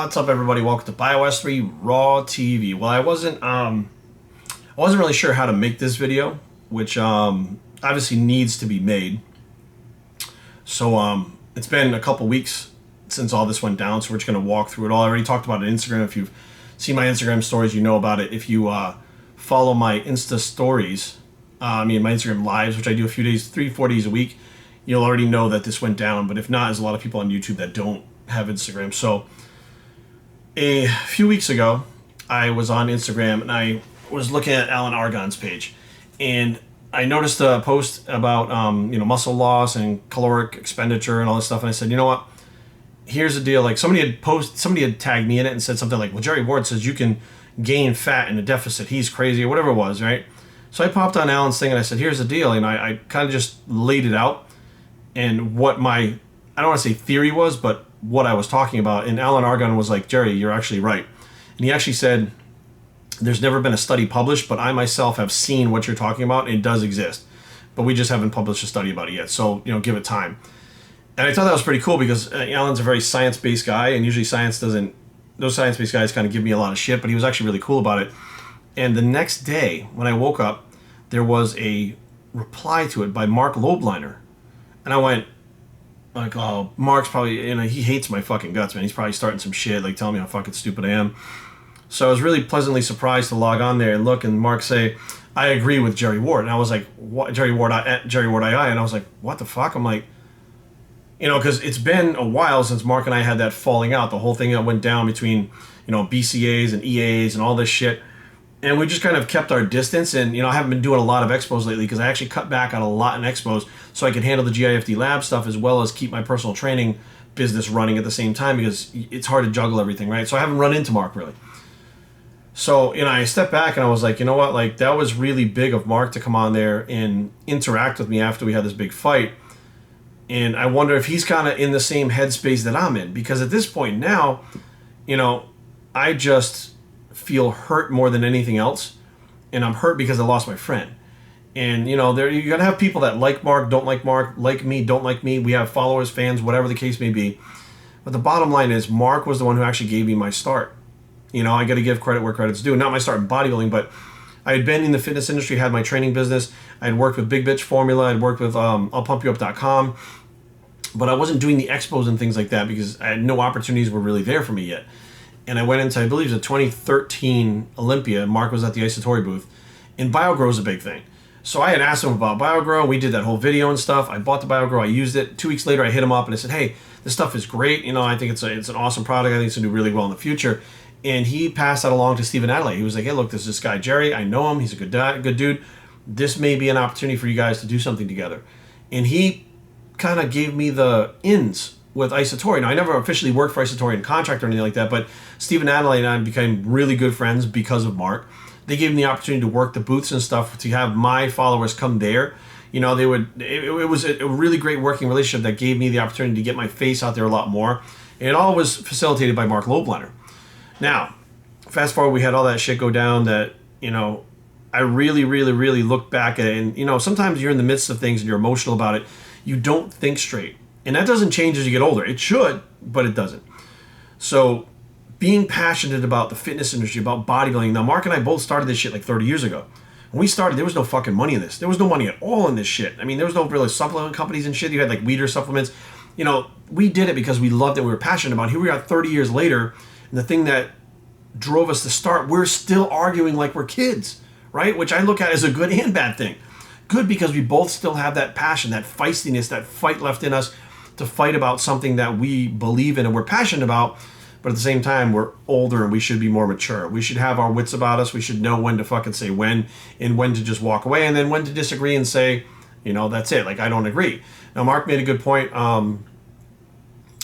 What's up, everybody? Welcome to BioS 3 Raw TV. Well, I wasn't really sure how to make this video, which obviously needs to be made. So it's been a couple weeks since all this went down, so we're just going to walk through it all. I already talked about it on Instagram. If you've seen my Instagram stories, you know about it. If you follow my Insta stories, my Instagram lives, which I do a few days, 3-4 days a week, you'll already know that this went down. But if not, there's a lot of people on YouTube that don't have Instagram. So a few weeks ago, I was on Instagram and I was looking at Alan Argon's page, and I noticed a post about muscle loss and caloric expenditure and all this stuff, and I said, you know what? Here's the deal. Like somebody had tagged me in it and said something like, well, Jerry Ward says you can gain fat in a deficit. He's crazy or whatever it was, right? So I popped on Alan's thing and I said, here's the deal. And I kind of just laid it out and what I don't want to say theory was, but what I was talking about. And Alan Argon was like, Jerry, you're actually right. And he actually said, there's never been a study published, but I myself have seen what you're talking about. And it does exist, but we just haven't published a study about it yet. So, give it time. And I thought that was pretty cool because Alan's a very science-based guy, and usually those science-based guys kind of give me a lot of shit, but he was actually really cool about it. And the next day, when I woke up, there was a reply to it by Marc Lobliner. And I went, like, oh, Mark's probably, he hates my fucking guts, man. He's probably starting some shit, like telling me how fucking stupid I am. So I was really pleasantly surprised to log on there and look, and Mark say, I agree with Jerry Ward. And I was like, what? Jerry Ward II. And I was like, what the fuck? I'm like, because it's been a while since Mark and I had that falling out, the whole thing that went down between, BCAs and EAs and all this shit. And we just kind of kept our distance. And, I haven't been doing a lot of expos lately because I actually cut back on a lot in expos so I could handle the GIFD lab stuff as well as keep my personal training business running at the same time because it's hard to juggle everything, right? So I haven't run into Mark really. So, I stepped back and I was like, you know what? Like, that was really big of Mark to come on there and interact with me after we had this big fight. And I wonder if he's kind of in the same headspace that I'm in. Because at this point now, I just feel hurt more than anything else. And I'm hurt because I lost my friend. And, you're going to have people that like Mark, don't like me, don't like me. We have followers, fans, whatever the case may be. But the bottom line is Mark was the one who actually gave me my start. I got to give credit where credit's due. Not my start in bodybuilding, but I had been in the fitness industry, had my training business. I had worked with Big Bitch Formula. I'd worked with I'llPumpYouUp.com. But I wasn't doing the expos and things like that because I had no opportunities were really there for me yet. And I went into, I believe, the 2013 Olympia. Mark was at the Isatori booth. And BioGrow is a big thing. So I had asked him about BioGrow. We did that whole video and stuff. I bought the BioGrow. I used it. 2 weeks later, I hit him up and I said, hey, this stuff is great. I think it's an awesome product. I think it's going to do really well in the future. And he passed that along to Stephen Adelaide. He was like, hey, look, there's this guy, Jerry. I know him. He's a good dude. This may be an opportunity for you guys to do something together. And he kind of gave me the ins with Isatori. Now, I never officially worked for Isatori in contract or anything like that, but Stephen Adelaide and I became really good friends because of Mark. They gave me the opportunity to work the booths and stuff, to have my followers come there. It was a really great working relationship that gave me the opportunity to get my face out there a lot more. And it all was facilitated by Marc Lobliner. Now, fast forward, we had all that shit go down that, I really, really, really look back at it. And, sometimes you're in the midst of things and you're emotional about it. You don't think straight. And that doesn't change as you get older. It should, but it doesn't. So being passionate about the fitness industry, about bodybuilding. Now, Mark and I both started this shit like 30 years ago. When we started, there was no fucking money in this. There was no money at all in this shit. There was no really supplement companies and shit. You had like Weeder supplements. We did it because we loved it. We were passionate about it. Here we are 30 years later. And the thing that drove us to start, we're still arguing like we're kids, right? Which I look at as a good and bad thing. Good because we both still have that passion, that feistiness, that fight left in us to fight about something that we believe in and we're passionate about. But at the same time, we're older and we should be more mature. We should have our wits about us. We should know when to fucking say when and when to just walk away and then when to disagree and say, that's it. Like, I don't agree. Now, Mark made a good point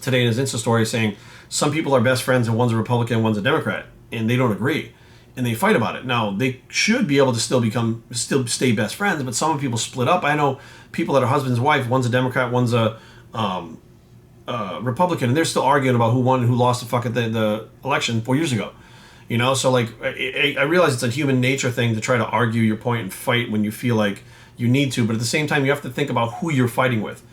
today in his Insta story saying, some people are best friends and one's a Republican and one's a Democrat, and they don't agree, and they fight about it. Now, they should be able to still stay best friends, but some people split up. I know people that are husband and wife, one's a Democrat, one's a Republican, and they're still arguing about who won and who lost the election 4 years ago. So like, I realize it's a human nature thing to try to argue your point and fight when you feel like you need to, but at the same time, you have to think about who you're fighting with.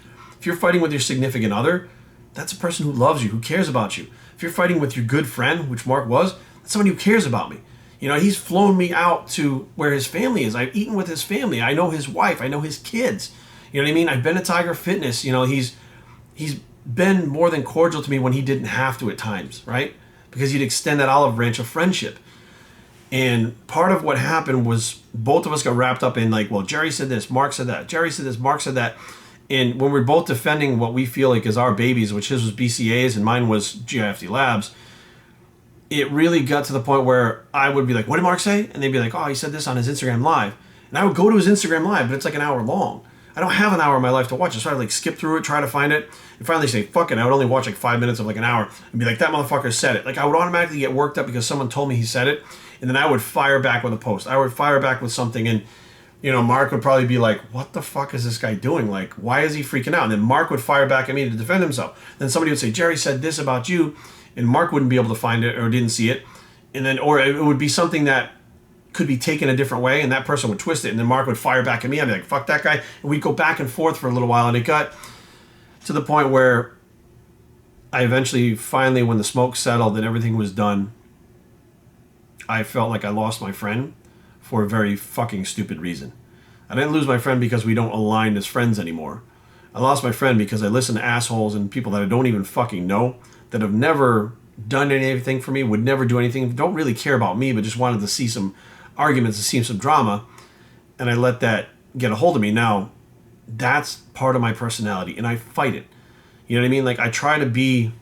If you're fighting with your significant other, that's a person who loves you, who cares about you. If you're fighting with your good friend, which Mark was, that's somebody who cares about me. You know, he's flown me out to where his family is. I've eaten with his family. I know his wife. I know his kids. You know what I mean? I've been to Tiger Fitness. You know, he's been more than cordial to me when he didn't have to at times, right? Because he'd extend that olive branch of friendship. And part of what happened was both of us got wrapped up in like, well, Jerry said this, Mark said that. Jerry said this, Mark said that. And when we're both defending what we feel like is our babies, which his was BCAs and mine was GIFD Labs, it really got to the point where I would be like, what did Mark say? And they'd be like, oh, he said this on his Instagram Live. And I would go to his Instagram Live, but it's like an hour long. I don't have an hour of my life to watch it. So I'd like skip through it, try to find it, and finally say, fuck it. I would only watch like 5 minutes of like an hour and be like, that motherfucker said it. Like I would automatically get worked up because someone told me he said it. And then I would fire back with a post. I would fire back with something, and you know, Mark would probably be like, what the fuck is this guy doing? Like, why is he freaking out? And then Mark would fire back at me to defend himself. Then somebody would say, Jerry said this about you, and Mark wouldn't be able to find it or didn't see it. And then, or it would be something that could be taken a different way, and that person would twist it, and then Mark would fire back at me. I'd be like, fuck that guy. And we'd go back and forth for a little while, and it got to the point where I eventually, finally, when the smoke settled and everything was done, I felt like I lost my friend for a very fucking stupid reason. I didn't lose my friend because we don't align as friends anymore. I lost my friend because I listen to assholes and people that I don't even fucking know, that have never done anything for me, would never do anything, don't really care about me, but just wanted to see some arguments and see some drama. And I let that get a hold of me. Now, that's part of my personality, and I fight it. You know what I mean? Like, I try to be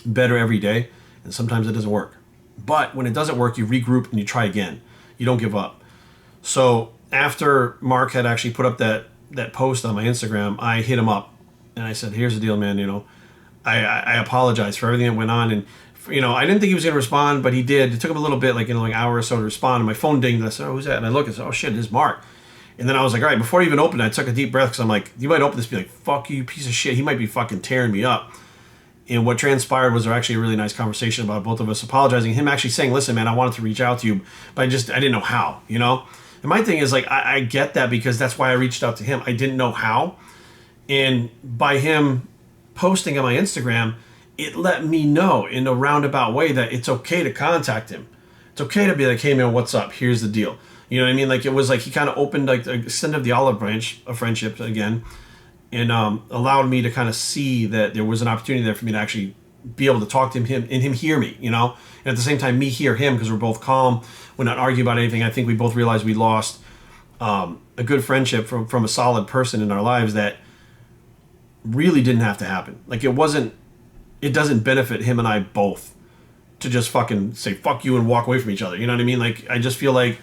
better every day, and sometimes it doesn't work. But when it doesn't work, you regroup and you try again. You don't give up. So after Mark had actually put up that post on my Instagram, I hit him up and I said, here's the deal, man. You know, I apologize for everything that went on. And, you know, I didn't think he was going to respond, but he did. It took him a little bit, like, you know, like an hour or so to respond. And my phone dinged. And I said, oh, who's that? And I look and said, oh, shit, it is Mark. And then I was like, all right, before I even opened it, I took a deep breath because I'm like, you might open this and be like, fuck you, piece of shit. He might be fucking tearing me up. And what transpired was actually a really nice conversation about both of us apologizing. Him actually saying, listen, man, I wanted to reach out to you, but I didn't know how, you know? And my thing is, like, I get that because that's why I reached out to him. I didn't know how. And by him posting on my Instagram, it let me know in a roundabout way that it's okay to contact him. It's okay to be like, hey, man, what's up? Here's the deal. You know what I mean? Like, it was like he kind of opened, like, the extent of the olive branch of friendship again, and allowed me to kind of see that there was an opportunity there for me to actually be able to talk to him and him hear me, you know? And at the same time, me hear him because we're both calm. We're not arguing about anything. I think we both realized we lost a good friendship from a solid person in our lives that really didn't have to happen. Like, it doesn't benefit him and I both to just fucking say, fuck you, and walk away from each other. You know what I mean? Like, I just feel like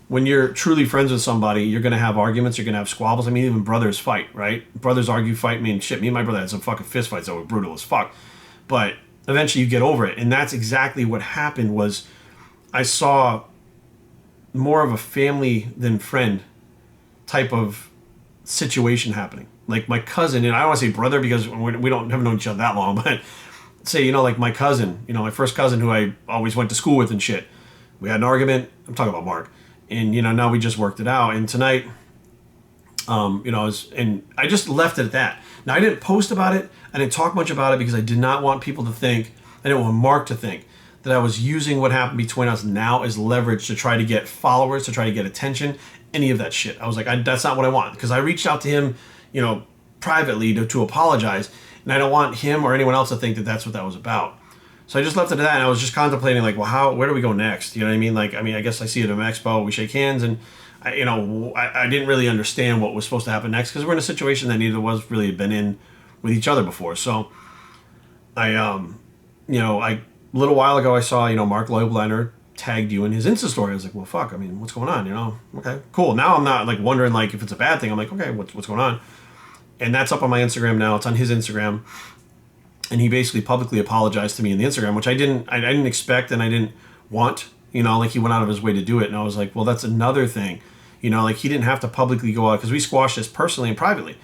when you're truly friends with somebody, you're going to have arguments, you're going to have squabbles. I mean, even brothers fight, right? Brothers argue, fight. I mean, shit, me and my brother had some fucking fist fights that were brutal as fuck. But eventually you get over it. And that's exactly what happened. Was I saw more of a family than friend type of situation happening. Like my cousin, and I don't want to say brother because we haven't known each other that long, but say, you know, like my cousin, you know, my first cousin who I always went to school with and shit. We had an argument. I'm talking about Mark. And, you know, now we just worked it out. And tonight, you know, and I just left it at that. Now, I didn't post about it. I didn't talk much about it because I did not want people to think, I didn't want Mark to think that I was using what happened between us now as leverage to try to get followers, to try to get attention, any of that shit. I was like, that's not what I want. Because I reached out to him, you know, privately to apologize. And I don't want him or anyone else to think that that's what that was about. So I just left it at that, and I was just contemplating, like, well, where do we go next? You know what I mean? Like, I mean, I guess I see it at an expo, we shake hands, and, I didn't really understand what was supposed to happen next, because we're in a situation that neither of us really had been in with each other before. So a little while ago, I saw, Marc Lobliner tagged you in his Insta story. I was like, well, fuck, I mean, what's going on, Okay, cool. Now I'm not, like, wondering, like, if it's a bad thing. I'm like, okay, what's going on? And that's up on my Instagram now. It's on his Instagram. And he basically publicly apologized to me in the Instagram, which I didn't expect and I didn't want, like he went out of his way to do it. And I was like, well, that's another thing, like he didn't have to publicly go out because we squashed this personally and privately.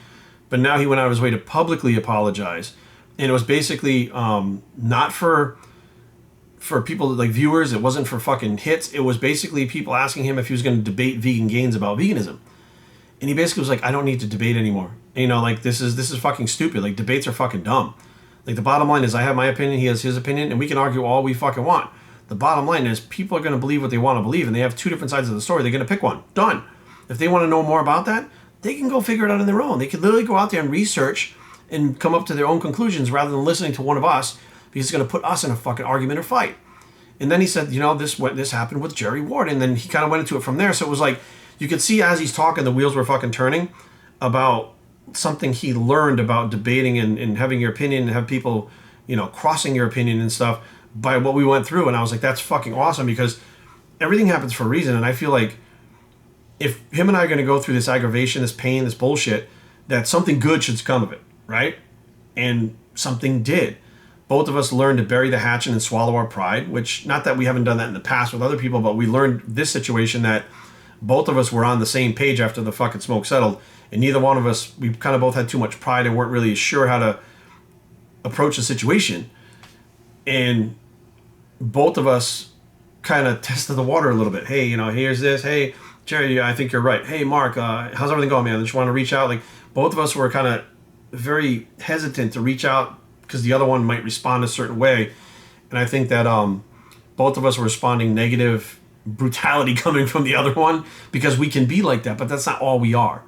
But now he went out of his way to publicly apologize. And it was basically not for people like viewers. It wasn't for fucking hits. It was basically people asking him if he was going to debate vegan gains about veganism. And he basically was like, I don't need to debate anymore. And, you know, like, this is fucking stupid. Like, debates are fucking dumb. Like, the bottom line is I have my opinion, he has his opinion, and we can argue all we fucking want. The bottom line is people are going to believe what they want to believe, and they have two different sides of the story. They're going to pick one. Done. If they want to know more about that, they can go figure it out on their own. They can literally go out there and research and come up to their own conclusions rather than listening to one of us, because it's going to put us in a fucking argument or fight. And then he said, you know, this happened with Jerry Ward. And then he kind of went into it from there. So it was like, you could see as he's talking, the wheels were fucking turning about something he learned about debating and having your opinion and have people, you know, crossing your opinion and stuff by what we went through. And I was like, that's fucking awesome, because everything happens for a reason. And I feel like if him and I are going to go through this aggravation, this pain, this bullshit, that something good should come of it, right? And something did. Both of us learned to bury the hatchet and swallow our pride, which, not that we haven't done that in the past with other people, but we learned this situation that both of us were on the same page after the fucking smoke settled. And neither one of us, we kind of both had too much pride and weren't really sure how to approach the situation. And both of us kind of tested the water a little bit. Hey, you know, here's this. Hey, Jerry, I think you're right. Hey, Mark, how's everything going, man? I just want to reach out. Like, both of us were kind of very hesitant to reach out because the other one might respond a certain way. And I think that both of us were responding negative brutality coming from the other one, because we can be like that, but that's not all we are,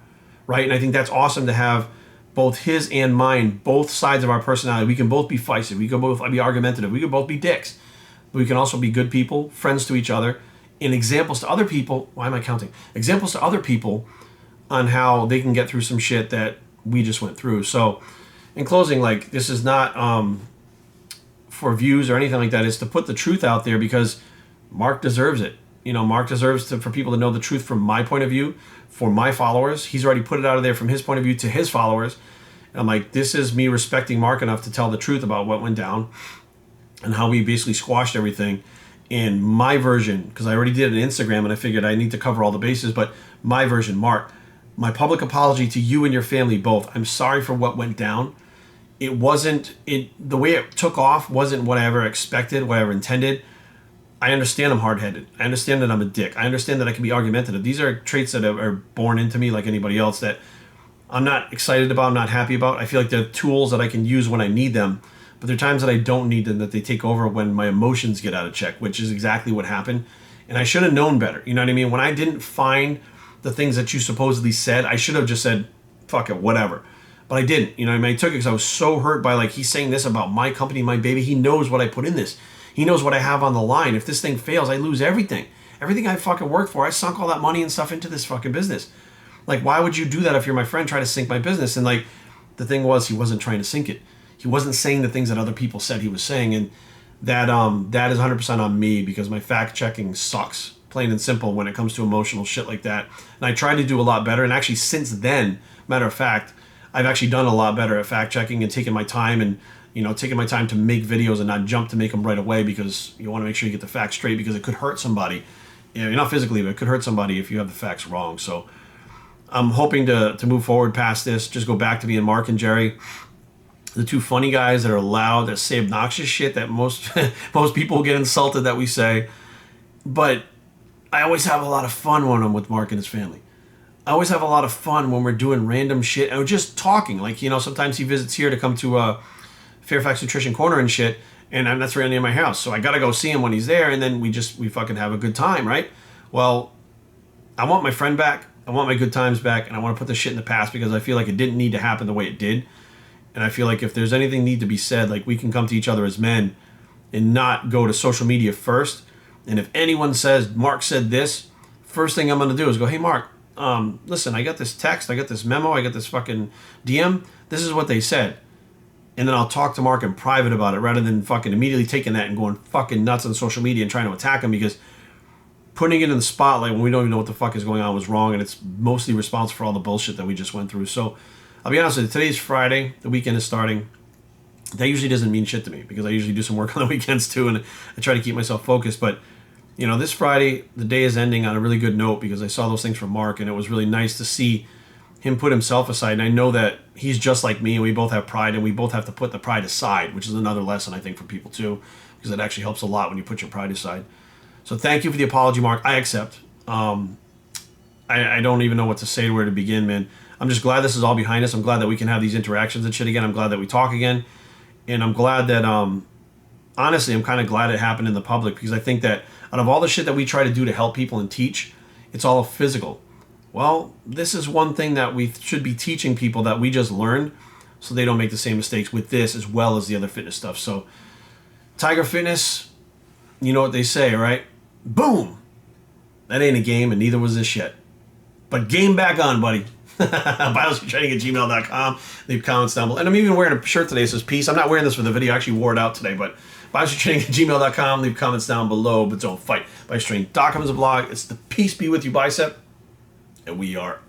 right? And I think that's awesome to have both his and mine, both sides of our personality. We can both be feisty. We can both be argumentative. We can both be dicks. But we can also be good people, friends to each other, and examples to other people. Why am I counting? Examples to other people on how they can get through some shit that we just went through. So in closing, like, this is not for views or anything like that. It's to put the truth out there, because Mark deserves it. You know, Mark deserves for people to know the truth from my point of view, for my followers. He's already put it out of there from his point of view to his followers. And I'm like, this is me respecting Mark enough to tell the truth about what went down and how we basically squashed everything. In my version, because I already did it on Instagram and I figured I need to cover all the bases, but my version, Mark, my public apology to you and your family both. I'm sorry for what went down. The way it took off wasn't what I ever expected, what I ever intended. I understand I'm hard-headed. I understand that I'm a dick. I understand that I can be argumentative. These are traits that are born into me like anybody else that I'm not excited about, I'm not happy about. I feel like they're tools that I can use when I need them, but there are times that I don't need them, that they take over when my emotions get out of check, which is exactly what happened. And I should have known better. You know what I mean? When I didn't find the things that you supposedly said, I should have just said, fuck it, whatever. But I didn't. You know what I mean? I took it because I was so hurt by, like, he's saying this about my company, my baby. He knows what I put in this. He knows what I have on the line. If this thing fails, I lose everything. Everything I fucking worked for. I sunk all that money and stuff into this fucking business. Like, why would you do that if you're my friend, try to sink my business? And, like, the thing was, he wasn't trying to sink it. He wasn't saying the things that other people said he was saying. And that is 100% on me, because my fact checking sucks, plain and simple, when it comes to emotional shit like that. And I try to do a lot better. And actually, since then, matter of fact, I've actually done a lot better at fact checking and taking my time and, you know, taking my time to make videos and not jump to make them right away, because you want to make sure you get the facts straight, because it could hurt somebody. You know, not physically, but it could hurt somebody if you have the facts wrong. So I'm hoping to move forward past this, just go back to being Mark and Jerry, the two funny guys that are loud, that say obnoxious shit that most most people get insulted that we say. But I always have a lot of fun when I'm with Mark and his family. I always have a lot of fun when we're doing random shit and we're just talking. Like, you know, sometimes he visits here to come to Fairfax Nutrition Corner and shit, and that's right near my house. So I gotta go see him when he's there, and then we fucking have a good time, right? Well, I want my friend back. I want my good times back, and I want to put this shit in the past, because I feel like it didn't need to happen the way it did. And I feel like if there's anything need to be said, like, we can come to each other as men and not go to social media first. And if anyone says, Mark said this, first thing I'm going to do is go, hey, Mark, listen, I got this text, I got this memo, I got this fucking DM. This is what they said. And then I'll talk to Mark in private about it, rather than fucking immediately taking that and going fucking nuts on social media and trying to attack him, because putting it in the spotlight when we don't even know what the fuck is going on was wrong, and it's mostly responsible for all the bullshit that we just went through. So I'll be honest with you, today's Friday, the weekend is starting. That usually doesn't mean shit to me, because I usually do some work on the weekends too, and I try to keep myself focused. But, you know, this Friday, the day is ending on a really good note, because I saw those things from Mark, and it was really nice to see him put himself aside. And I know that he's just like me, and we both have pride, and we both have to put the pride aside, which is another lesson, I think, for people too, because it actually helps a lot when you put your pride aside. So thank you for the apology, Mark. I accept. I don't even know what to say to where to begin, man. I'm just glad this is all behind us. I'm glad that we can have these interactions and shit again. I'm glad that we talk again. And I'm glad that, honestly, I'm kind of glad it happened in the public, because I think that out of all the shit that we try to do to help people and teach, it's all physical. Well, this is one thing that we should be teaching people that we just learned, so they don't make the same mistakes with this as well as the other fitness stuff. So, Tiger Fitness, you know what they say, right? Boom! That ain't a game, and neither was this shit. But game back on, buddy. BioStraining@gmail.com. Leave comments down below. And I'm even wearing a shirt today that says peace. I'm not wearing this for the video. I actually wore it out today, but BioStraining@gmail.com. Leave comments down below, but don't fight. BioStraining.com is a blog. It's the peace be with you bicep. And we are